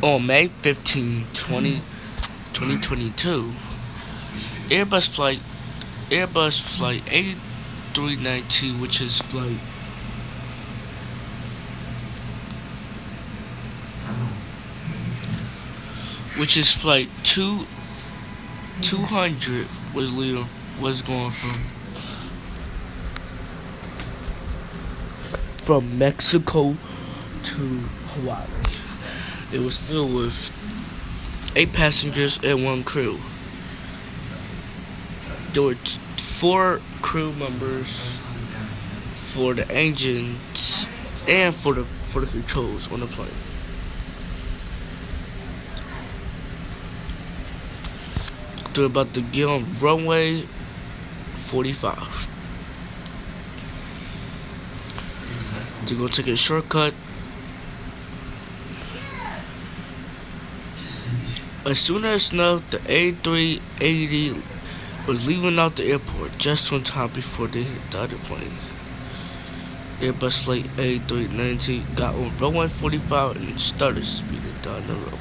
On May 15, 2022, Airbus flight Airbus flight 8392, which is flight 200 was going from Mexico to Hawaii. It was filled with 8 passengers and 1 crew. There were 4 crew members for the engines and for the controls on the plane. They're about to get on runway 45. They're gonna take a shortcut. As soon as snow, the A380 was leaving out the airport just on time before they hit the other plane. Airbus flight A390 got on runway 45 and started speeding down the runway.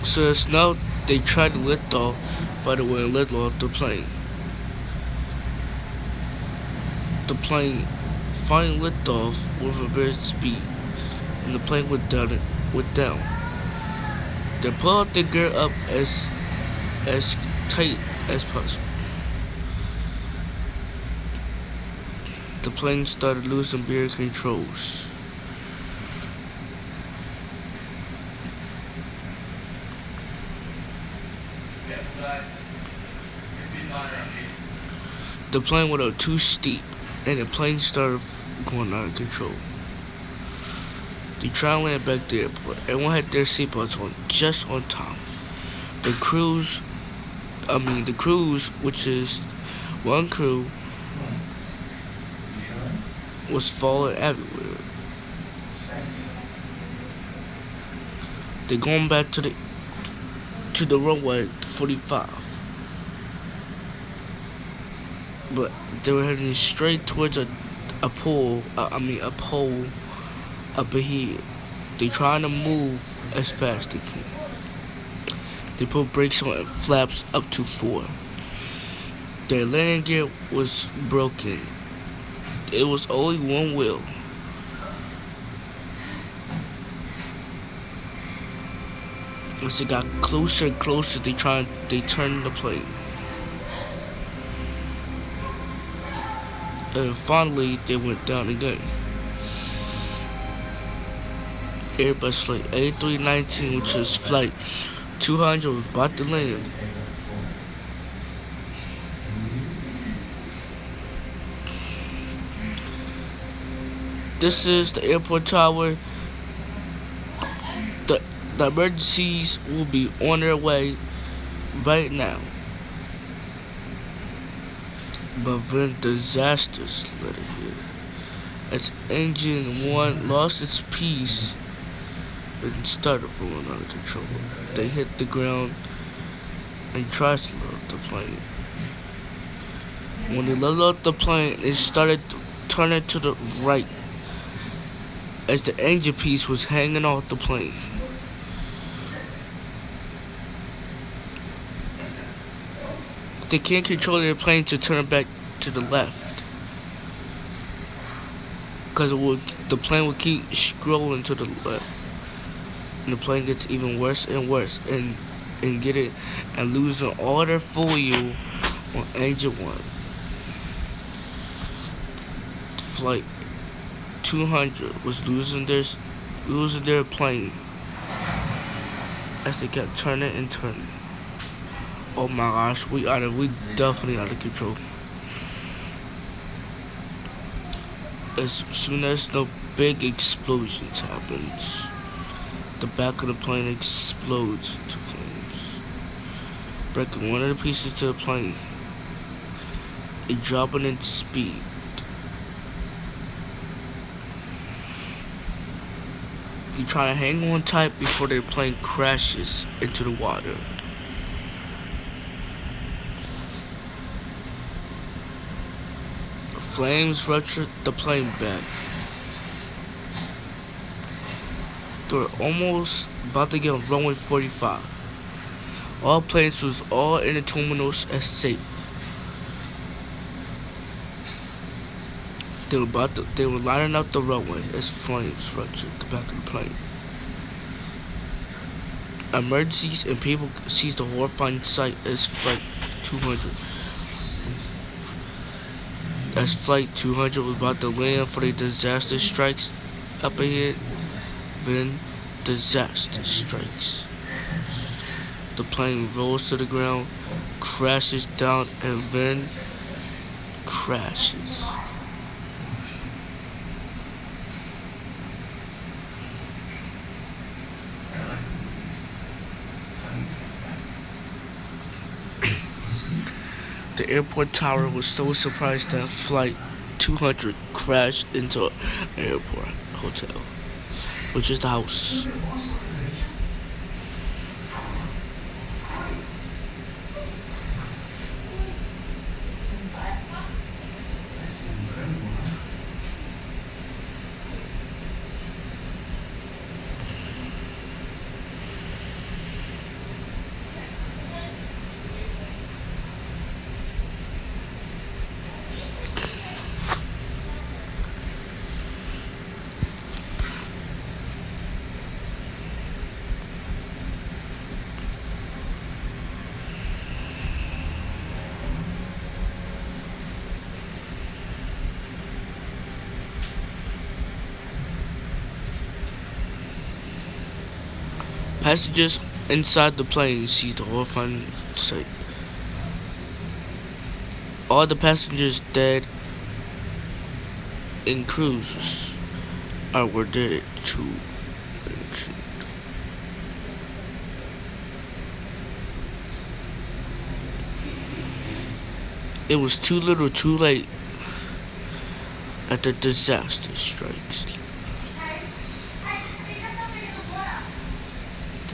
So as now they tried to lift off, but it wouldn't lift off the plane. The plane finally lift off with a very speed, and the plane went down. They pulled the gear up as tight as possible. The plane started losing gear controls. The plane went up too steep, and the plane started going out of control. They tried to land back to the airport. Everyone had their seatbelts on just on time. The crews, which is 1 crew, was falling everywhere. They're going back to the runway 45. But they were heading straight towards a pole up ahead. They trying to move as fast as they can. They put brakes on and flaps up to 4. Their landing gear was broken. It was only 1 wheel. As it got closer and closer, they turned the plane. And finally, they went down again. Airbus flight A319, which is flight 200, was about to land. This is the airport tower. The emergencies will be on their way right now. But then disasters led here. As engine 1 lost its piece and started rolling out of control. They hit the ground and tried to load the plane. When they loaded the plane, it started turning to the right as the engine piece was hanging off the plane. They can't control their plane to turn it back to the left, because the plane will keep scrolling to the left, and the plane gets even worse and worse, and losing all their fuel on engine 1. Flight 200 was losing their plane as they kept turning and turning. Oh my gosh, we definitely out of control. As soon as the big explosions happens, the back of the plane explodes into flames, breaking one of the pieces to the plane. It dropping in speed. They try to hang on tight before their plane crashes into the water. Flames ruptured the plane back. They were almost about to get on runway 45. All planes was all in the terminals as safe. They were lining up the runway as flames ruptured the back of the plane. Emergencies and people seized the horrifying sight as Flight 200. As Flight 200 was about to land for the disaster strikes up ahead, then disaster strikes. The plane rolls to the ground, crashes down, and then crashes. The airport tower was so surprised that Flight 200 crashed into an airport hotel, which is the house. Passengers inside the plane seized the horrifying sight. All the passengers dead and crews were dead too. It was too little too late at the disaster strikes.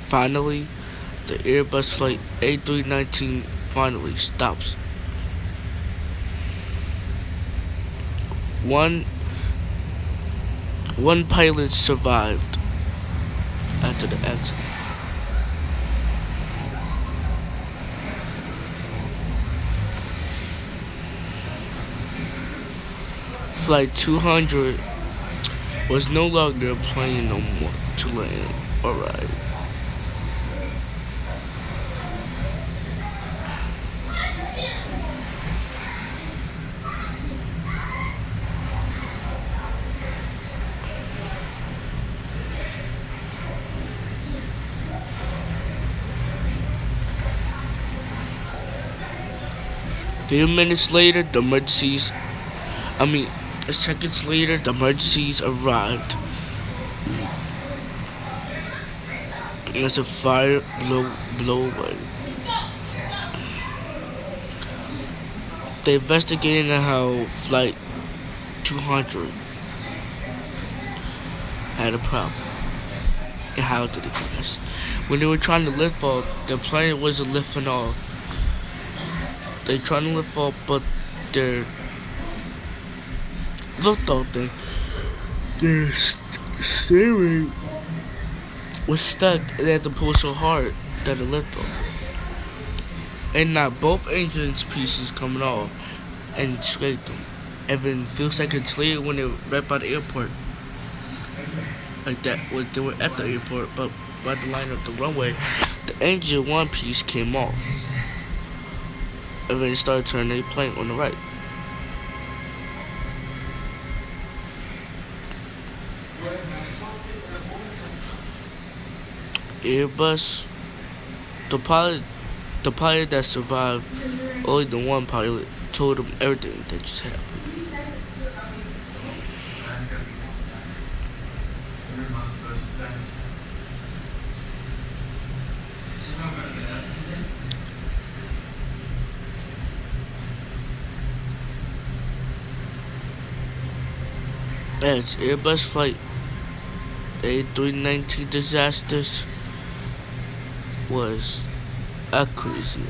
Finally, the Airbus flight A319 finally stops. One pilot survived after the accident. Flight 200 was no longer a plane no more to land or ride. Seconds later, the emergencies arrived. As a fire blow away. They investigated how Flight 200 had a problem. And how did it crash? When they were trying to lift off, the plane wasn't lifting off. They tried to lift off, but their liftoff thing, their steering was stuck, and they had to pull so hard that it lifted off. And now both engines pieces coming off and scraped them. And then a few seconds later, when they were right by the airport, like that, when they were at the airport, but by the line of the runway, the engine one piece came off. And then it started turning the plane on the right. Airbus, the pilot that survived, only the one pilot told him everything that just happened. As Airbus flight A319 disasters was a crazy.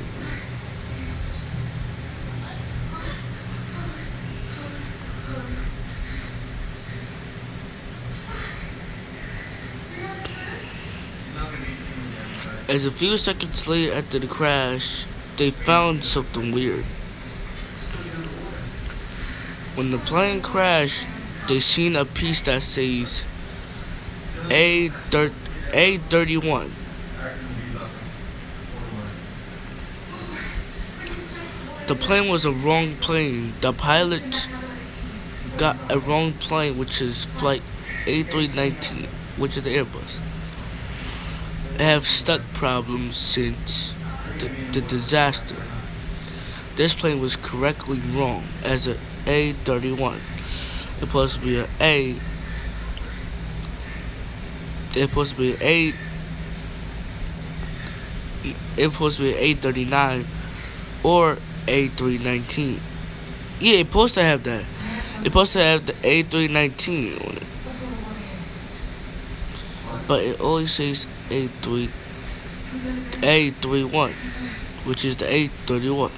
As a few seconds later after the crash, they found something weird. When the plane crashed, they seen a piece that says A31. The plane was a wrong plane. The pilot got a wrong plane, which is flight A319, which is the Airbus. They have stuck problems since the disaster. This plane was correctly wrong as a A31. It's supposed to be an A. It's supposed to be an A. It's supposed to be an A39 or A319. Yeah, it's supposed to have that. It's supposed to have the A319 on it. But it only says A31, which is the A31.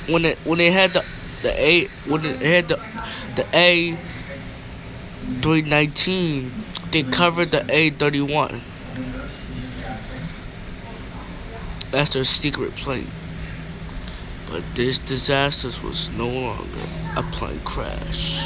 When it had the A319, they covered the A31. That's their secret plane. But this disaster was no longer a plane crash.